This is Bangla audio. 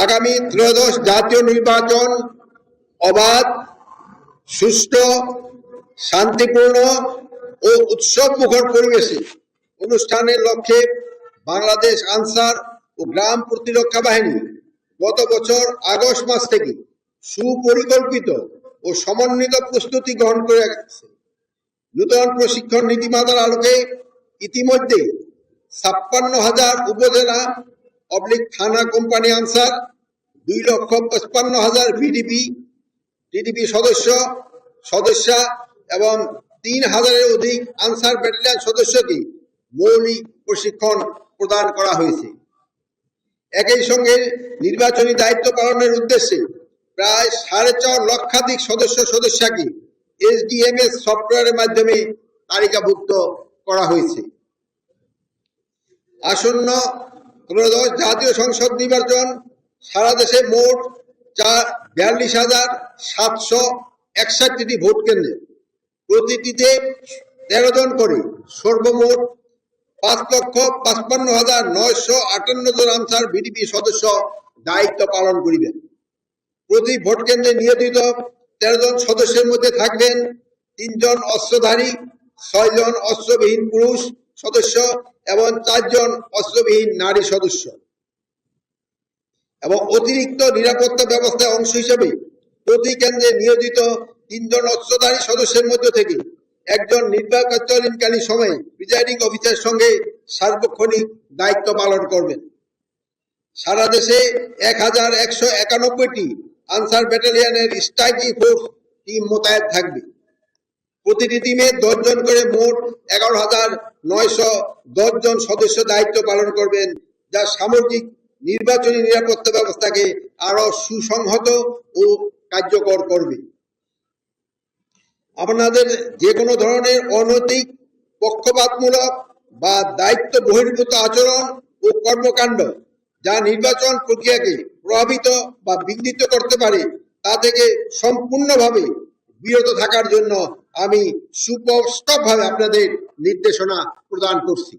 আগামী ত্রয়োদশ জাতীয় নির্বাচন অবাধ, সুষ্ঠু, শান্তিপূর্ণ ও উৎসবমুখর পরিবেশে অনুষ্ঠানের লক্ষ্যে বাংলাদেশ আনসার ও গ্রাম প্রতিরক্ষা বাহিনী গত বছর আগস্ট মাস থেকে সুপরিকল্পিত ও সমন্বিত প্রস্তুতি গ্রহণ করে আসছে। নূতন প্রশিক্ষণ নীতিমালার আলোকে ইতিমধ্যে ৫৬,০০০ উপজেলা থানা কোম্পানি আনসার, ২,৫৫,০০০ টিডিপি সদস্যা এবং ৩,০০০-এর অধিক আনসার ব্যাটালিয়ন সদস্যকে মৌলিক প্রশিক্ষণ প্রদান করা হয়েছে। একই সঙ্গে নির্বাচনী দায়িত্ব পালনের উদ্দেশ্যে প্রায় ৪.৫ লক্ষাধিক সদস্যকে এসডিএমএস সফটওয়্যারের মাধ্যমে তালিকাভুক্ত করা হয়েছে। আসন্ন ত্রয়োদশ জাতীয় সংসদ নির্বাচন সারা দেশে মোট ৪২,৭৬১টি ভোট কেন্দ্রে প্রতিটিতে ১৩ জন করে সর্বমোট ৫,৫৫,৯৫৮ জন আনসার ভিডিপি সদস্য দায়িত্ব পালন করিবেন। প্রতি ভোট কেন্দ্রে নিয়োজিত ১৩ জন সদস্যের মধ্যে থাকবেন ৩ জন অস্ত্রধারী, ৬ জন অস্ত্রবিহীন পুরুষ সদস্য এবং ৪ জন অস্ত্রবিহীন নারী সদস্য। এবং অতিরিক্ত নিরাপত্তা ব্যবস্থার অংশ হিসেবে প্রতি কেন্দ্রে নিয়োজিত ৩ জন অস্ত্রধারী সদস্যের মধ্য থেকে একজন নির্বাচনকালীন সময়ে প্রিজাইডিং অফিসারের সঙ্গে সার্বক্ষণিক দায়িত্ব পালন করবেন। সারা দেশে ১,১৯১টি আনসার ব্যাটালিয়নের স্ট্রাইকিং ফোর্স টিম মোতায়েন থাকবে। প্রতিটি টিমে ১০ জন করে মোট ১১,৯১০ জন সদস্য দায়িত্ব পালন করবেন, যা সামগ্রিক নির্বাচনী নিরাপত্তা ব্যবস্থাকে আরো সুসংহত ও কার্যকর করবে। আপনাদের যে কোনো ধরনের অনৈতিক, পক্ষপাতমূলক বা দায়িত্ব বহির্ভূত আচরণ ও কর্মকাণ্ড যা নির্বাচন প্রক্রিয়াকে প্রভাবিত বা বিঘ্নিত করতে পারে তা থেকে সম্পূর্ণভাবে বিরত থাকার জন্য আমি সুস্পষ্টভাবে আপনাদের নির্দেশনা প্রদান করছি।